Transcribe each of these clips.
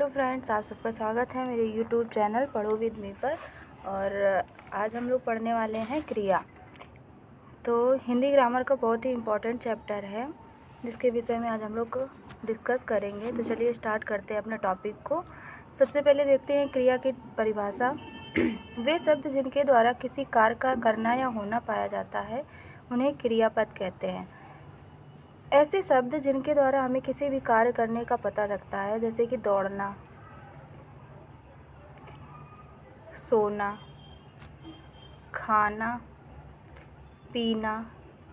Hello friends, आप सबका स्वागत है मेरे यूट्यूब चैनल पढ़ो विद मी पर। और आज हम लोग पढ़ने वाले हैं क्रिया। तो हिंदी ग्रामर का बहुत ही इम्पोर्टेंट चैप्टर है जिसके विषय में आज हम लोग डिस्कस करेंगे। तो चलिए स्टार्ट करते हैं अपने टॉपिक को। सबसे पहले देखते हैं क्रिया की परिभाषा। वे शब्द जिनके द्वारा किसी कार्य का करना या होना पाया जाता है उन्हें क्रियापद कहते हैं। ऐसे शब्द जिनके द्वारा हमें किसी भी कार्य करने का पता लगता है, जैसे कि दौड़ना, सोना, खाना, पीना,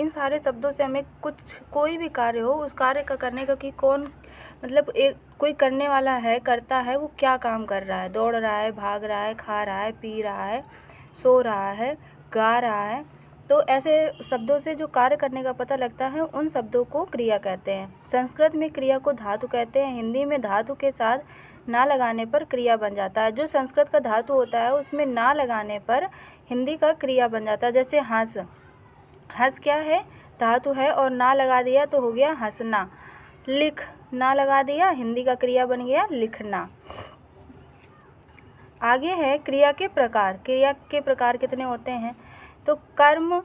इन सारे शब्दों से हमें कोई भी कार्य हो उस कार्य का करने का कि कौन कोई करने वाला है, करता है, वो क्या काम कर रहा है, दौड़ रहा है, भाग रहा है, खा रहा है, पी रहा है, सो रहा है, गा रहा है। तो ऐसे शब्दों से जो कार्य करने का पता लगता है उन शब्दों को क्रिया कहते हैं। संस्कृत में क्रिया को धातु कहते हैं। हिंदी में धातु के साथ ना लगाने पर क्रिया बन जाता है। जो संस्कृत का धातु होता है उसमें ना लगाने पर हिंदी का क्रिया बन जाता है। जैसे हंस, हंस क्या है, धातु है, और ना लगा दिया तो हो गया हंसना। लिख, ना लगा दिया, हिंदी का क्रिया बन गया लिखना। आगे है क्रिया के प्रकार। क्रिया के प्रकार कितने होते हैं? तो कर्म,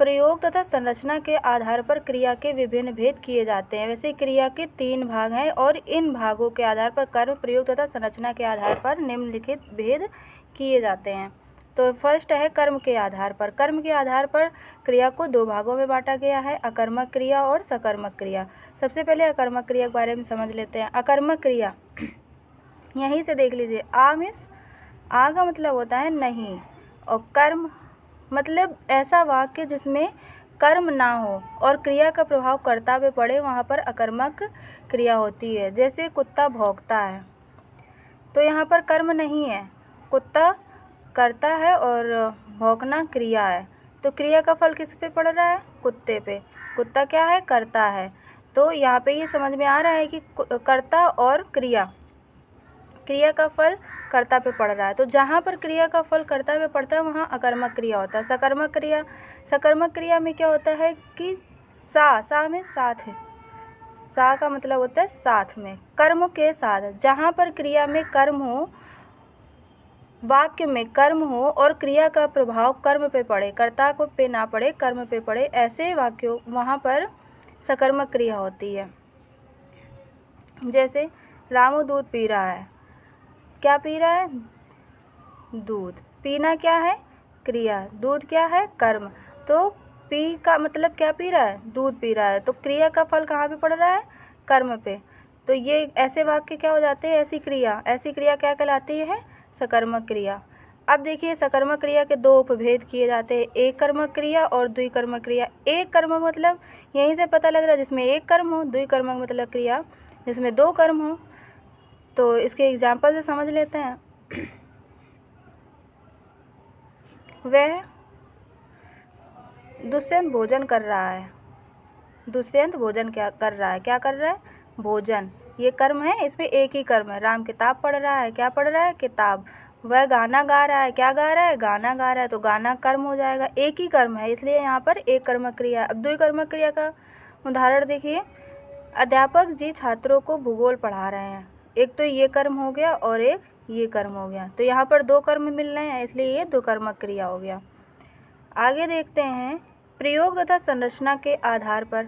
प्रयोग तथा संरचना के आधार पर क्रिया के विभिन्न भेद किए जाते हैं। वैसे क्रिया के 3 भाग हैं और इन भागों के आधार पर कर्म, प्रयोग तथा संरचना के आधार पर निम्नलिखित भेद किए जाते हैं। तो फर्स्ट है कर्म के आधार पर। कर्म के आधार पर क्रिया को 2 भागों में बांटा गया है, अकर्मक क्रिया और सकर्मक क्रिया। सबसे पहले अकर्मक क्रिया के बारे में समझ लेते हैं। अकर्मक क्रिया यहीं से देख लीजिए, आ मीन्स आ का मतलब होता है नहीं, और कर्म मतलब ऐसा वाक्य जिसमें कर्म ना हो और क्रिया का प्रभाव कर्ता पे पड़े, वहाँ पर अकर्मक क्रिया होती है। जैसे कुत्ता भौंकता है, तो यहाँ पर कर्म नहीं है, कुत्ता करता है और भौंकना क्रिया है। तो क्रिया का फल किस पे पड़ रहा है? कुत्ते पे। कुत्ता क्या है? करता है। तो यहाँ पे ये समझ में आ रहा है कि कर्ता और क्रिया, क्रिया का फल कर्ता पे पड़ रहा है। तो जहाँ पर क्रिया का फल कर्ता पे पड़ता है वहाँ अकर्मक क्रिया होता है। सकर्मक क्रिया, सकर्मक क्रिया में क्या होता है कि सा में साथ है, सा का मतलब होता है साथ में, कर्म के साथ। जहाँ पर क्रिया में कर्म हो, वाक्य में कर्म हो और क्रिया का प्रभाव कर्म पे पड़े, कर्ता को पे ना पड़े, कर्म पे पड़े, ऐसे वाक्यों वहाँ पर सकर्मक क्रिया होती है। जैसे रामू दूध पी रहा है, क्या पी रहा है? दूध। पीना क्या है? क्रिया। दूध क्या है? कर्म। तो पी का मतलब क्या पी रहा है? दूध पी रहा है। तो क्रिया का फल कहाँ पे पड़ रहा है? कर्म पे। तो ये ऐसे वाक्य क्या हो जाते हैं? ऐसी क्रिया क्या कहलाती है? सकर्मक क्रिया। अब देखिए सकर्मक क्रिया के 2 उपभेद किए जाते हैं, एक कर्मक क्रिया और द्विकर्मक क्रिया। एक कर्मक मतलब यहीं से पता लग रहा है जिसमें एक कर्म हो, द्विकर्मक मतलब क्रिया जिसमें 2 कर्म हो। तो इसके एग्जाम्पल से समझ लेते हैं। वह दुष्यंत भोजन कर रहा है। दुष्यंत भोजन क्या कर रहा है? क्या कर रहा है? भोजन। ये कर्म है, इसमें एक ही कर्म है। राम किताब पढ़ रहा है, क्या पढ़ रहा है? किताब। वह गाना गा रहा है, क्या गा रहा है? गाना गा रहा है। तो गाना कर्म हो जाएगा, एक ही कर्म है, इसलिए यहाँ पर एक कर्मक क्रिया। अब द्विकर्मक क्रिया का उदाहरण देखिए। अध्यापक जी छात्रों को भूगोल पढ़ा रहे हैं। एक तो ये कर्म हो गया और एक ये कर्म हो गया, तो यहाँ पर 2 कर्म मिल रहे हैं, इसलिए ये द्विकर्मक क्रिया हो गया। आगे देखते हैं प्रयोग तथा संरचना के आधार पर।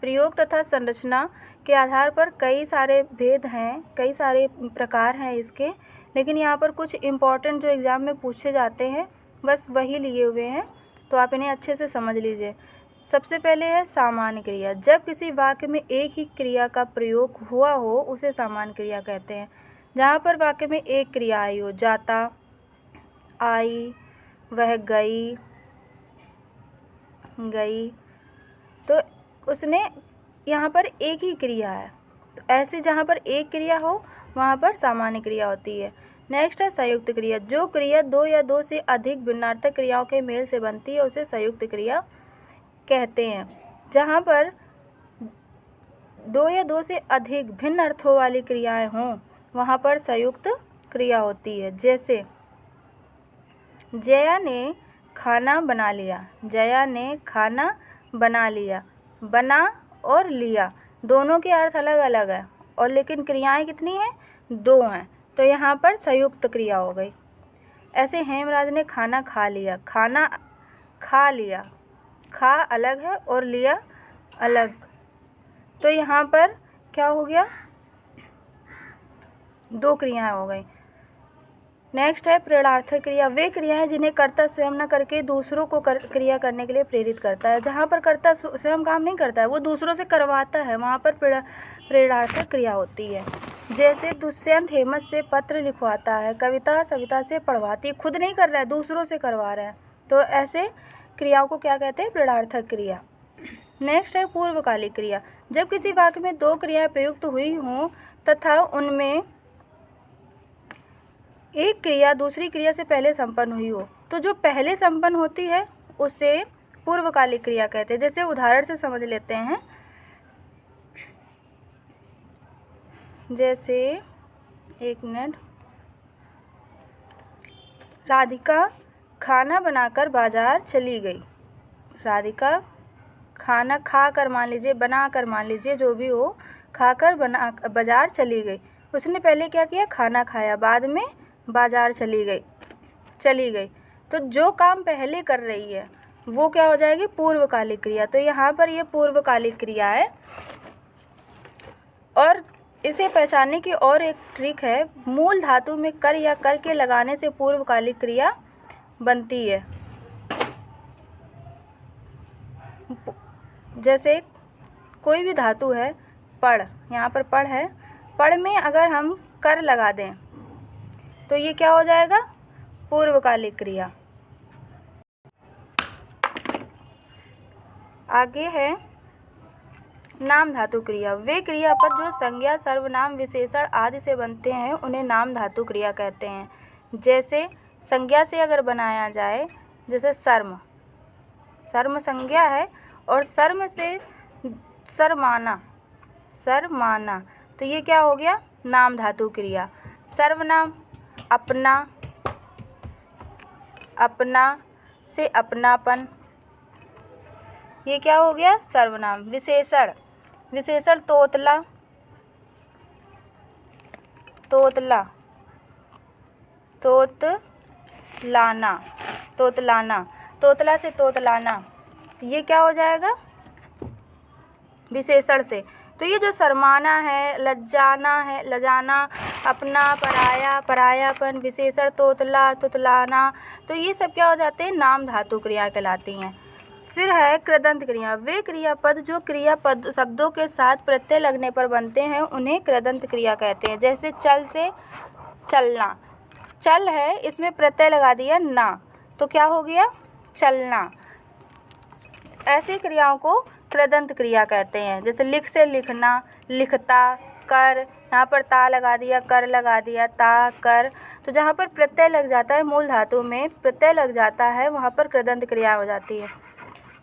प्रयोग तथा संरचना के आधार पर कई सारे भेद हैं, कई सारे प्रकार हैं इसके, लेकिन यहाँ पर कुछ इम्पॉर्टेंट जो एग्ज़ाम में पूछे जाते हैं बस वही लिए हुए हैं, तो आप इन्हें अच्छे से समझ लीजिए। सबसे पहले है सामान्य क्रिया। जब किसी वाक्य में एक ही क्रिया का प्रयोग हुआ हो उसे सामान्य क्रिया कहते हैं। जहाँ पर वाक्य में एक क्रिया आई हो, जाता, आई, वह गई, तो उसने यहाँ पर एक ही क्रिया है। तो ऐसे जहाँ पर एक क्रिया हो वहाँ पर सामान्य क्रिया होती है। नेक्स्ट है संयुक्त क्रिया। जो क्रिया 2 या 2 से अधिक भिन्नार्थक क्रियाओं के मेल से बनती है उसे संयुक्त क्रिया कहते हैं। जहाँ पर 2 या 2 से अधिक भिन्न अर्थों वाली क्रियाएं हों वहाँ पर संयुक्त क्रिया होती है। जैसे जया ने खाना बना लिया, जया ने खाना बना लिया, बना और लिया दोनों के अर्थ अलग अलग हैं और लेकिन क्रियाएं कितनी हैं, 2 हैं, तो यहाँ पर संयुक्त क्रिया हो गई। ऐसे हेमराज ने खाना खा लिया, खाना खा लिया, खा अलग है और लिया अलग, तो यहाँ पर क्या हो गया, 2 क्रियाएं हो गई। नेक्स्ट है प्रेरणार्थक क्रिया। वे क्रियाएं जिन्हें कर्ता स्वयं न करके दूसरों को क्रिया करने के लिए प्रेरित करता है। जहाँ पर कर्ता स्वयं काम नहीं करता है, वो दूसरों से करवाता है, वहाँ पर प्रेरणार्थक क्रिया होती है। जैसे दुष्यंत हेमंत से पत्र लिखवाता है, कविता सविता से पढ़वाती है, खुद नहीं कर रहा है, दूसरों से करवा रहा है, तो ऐसे क्रियाओं को क्या कहते हैं, प्रेरणार्थक क्रिया। नेक्स्ट है पूर्वकालिक क्रिया। जब किसी वाक्य में 2 क्रियाएं प्रयुक्त हुई हों तथा उनमें एक क्रिया दूसरी क्रिया से पहले संपन्न हुई हो, तो जो पहले संपन्न होती है उसे पूर्वकालिक क्रिया कहते हैं। जैसे उदाहरण से समझ लेते हैं, जैसे एक मिनट, राधिका खाना बनाकर बाजार चली गई। राधिका खाना खाकर, मान लीजिए बनाकर, मान लीजिए जो भी हो, खाकर बाजार चली गई। उसने पहले क्या किया, खाना खाया, बाद में बाजार चली गई। तो जो काम पहले कर रही है वो क्या हो जाएगी, पूर्वकालिक क्रिया। तो यहाँ पर ये पूर्वकालिक क्रिया है। और इसे पहचानने की और एक ट्रिक है, मूल धातु में कर या कर के लगाने से पूर्वकालिक क्रिया बनती है। जैसे कोई भी धातु है, पढ़, यहाँ पर पढ़ है, पढ़ में अगर हम कर लगा दें तो ये क्या हो जाएगा, पूर्वकालिक क्रिया। आगे है नाम धातु क्रिया। वे क्रियापद जो संज्ञा, सर्वनाम, विशेषण आदि से बनते हैं उन्हें नाम धातु क्रिया कहते हैं। जैसे संज्ञा से अगर बनाया जाए, जैसे सर्म, सर्म संज्ञा है और सर्म से सरमाना, सरमाना, तो ये क्या हो गया, नाम धातु क्रिया। सर्वनाम अपना, अपना से अपनापन, ये क्या हो गया, सर्वनाम। विशेषण, विशेषण तोतला, तोतला, तोतलाना, तोतलाना, तोतला से तोतलाना, तो ये क्या हो जाएगा, विशेषण से। तो ये जो शर्माना है, लज्जाना है, लजाना, अपना, पराया, परायापन, विशेषण तोतला, तुतलाना, तो ये सब क्या हो जाते हैं, नाम धातु क्रिया कहलाती हैं। फिर है कृदंत क्रिया। वे क्रियापद जो क्रियापद शब्दों के साथ प्रत्यय लगने पर बनते हैं उन्हें कृदंत क्रिया कहते हैं। जैसे चल से चलना, चल है, इसमें प्रत्यय लगा दिया ना, तो क्या हो गया, चलना। ऐसी क्रियाओं को कृदंत क्रिया कहते हैं। जैसे लिख से लिखना, लिखता, कर, यहाँ पर ता लगा दिया, कर लगा दिया, ता, कर, तो जहाँ पर प्रत्यय लग जाता है, मूल धातु में प्रत्यय लग जाता है, वहाँ पर कृदंत क्रिया हो जाती है।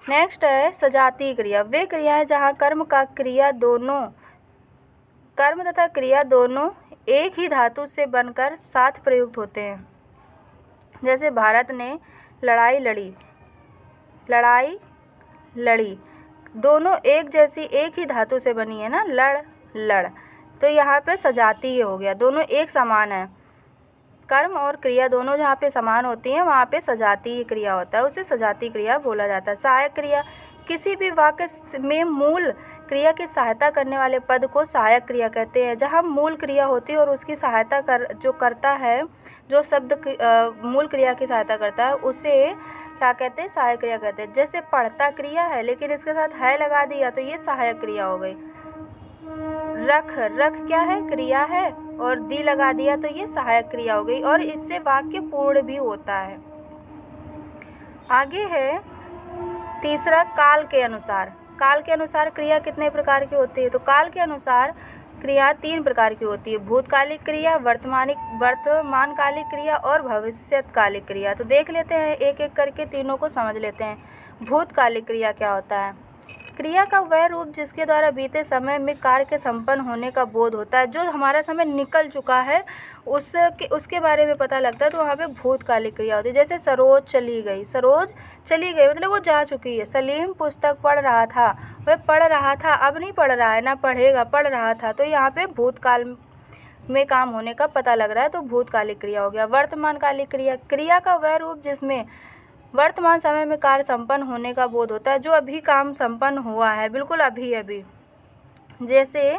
नेक्स्ट है सजातीय क्रिया। वे क्रियाएं जहाँ कर्म का क्रिया दोनों, कर्म तथा क्रिया दोनों एक ही धातु से बनकर साथ प्रयुक्त होते हैं। जैसे भारत ने लड़ाई लड़ी, लड़ाई लड़ी, दोनों एक जैसी, एक ही धातु से बनी है ना, लड़, लड़, तो यहाँ पे सजातीय हो गया, दोनों एक समान है। कर्म और क्रिया दोनों जहाँ पे समान होती हैं वहाँ पे सजातीय क्रिया होता है, उसे सजातीय क्रिया बोला जाता है। सहायक क्रिया, किसी भी वाक्य में मूल क्रिया की सहायता करने वाले पद को सहायक क्रिया कहते हैं। जहाँ मूल क्रिया होती है और उसकी सहायता जो करता है, जो शब्द मूल क्रिया की सहायता करता है, उसे क्या कहते हैं, सहायक क्रिया कहते हैं। जैसे पढ़ता क्रिया है लेकिन इसके साथ है लगा दिया तो ये सहायक क्रिया हो गई। रख, रख क्या है, क्रिया है, और दी लगा दिया तो ये सहायक क्रिया हो गई और इससे वाक्य पूर्ण भी होता है। आगे है तीसरा, काल के अनुसार। काल के अनुसार क्रिया कितने प्रकार की होती है, तो काल के अनुसार क्रिया 3 प्रकार की होती है। भूतकालिक क्रिया, वर्तमानकालिक क्रिया और भविष्यकालिक क्रिया। तो देख लेते हैं एक एक करके, तीनों को समझ लेते हैं। भूतकालिक क्रिया क्या होता है, क्रिया का वह रूप जिसके द्वारा बीते समय में कार्य के संपन्न होने का बोध होता है। जो हमारा समय निकल चुका है उसके बारे में पता लगता है, तो वहाँ पे भूतकालिक क्रिया होती है। जैसे सरोज चली गई, सरोज चली गई मतलब वो जा चुकी है। सलीम पुस्तक पढ़ रहा था, वह पढ़ रहा था, अब नहीं पढ़ रहा है, ना पढ़ेगा, पढ़ रहा था, तो यहाँ पे भूतकाल में काम होने का पता लग रहा है, तो भूतकालिक क्रिया हो गया। वर्तमान कालिक क्रिया, क्रिया का वह रूप जिसमें वर्तमान समय में कार्य संपन्न होने का बोध होता है, जो अभी काम संपन्न हुआ है, बिल्कुल अभी अभी। जैसे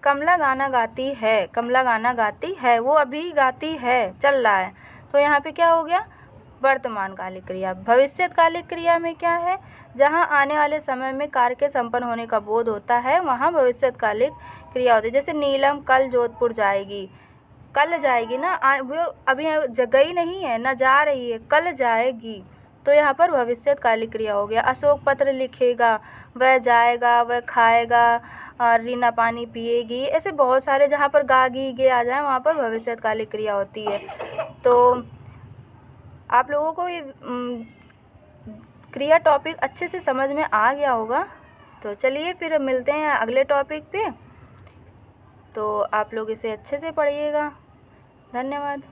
कमला गाना गाती है, कमला गाना गाती है, वो अभी गाती है, चल रहा है, तो यहाँ पे क्या हो गया, वर्तमान कालिक क्रिया। भविष्यकालिक क्रिया में क्या है, जहाँ आने वाले समय में कार्य के संपन्न होने का बोध होता है, वहाँ भविष्यकालिक क्रिया होती है। जैसे नीलम कल जोधपुर जाएगी, कल जाएगी ना, वो अभी गई नहीं है, ना जा रही है, कल जाएगी, तो यहाँ पर भविष्यकालिक क्रिया हो गया। अशोक पत्र लिखेगा, वह जाएगा, वह खाएगा, रीना पानी पिएगी, ऐसे बहुत सारे जहाँ पर गा गी गे आ जाए वहाँ पर भविष्यकालिक क्रिया होती है। तो आप लोगों को ये क्रिया टॉपिक अच्छे से समझ में आ गया होगा। तो चलिए फिर मिलते हैं अगले टॉपिक पे। तो आप लोग इसे अच्छे से पढ़िएगा। धन्यवाद।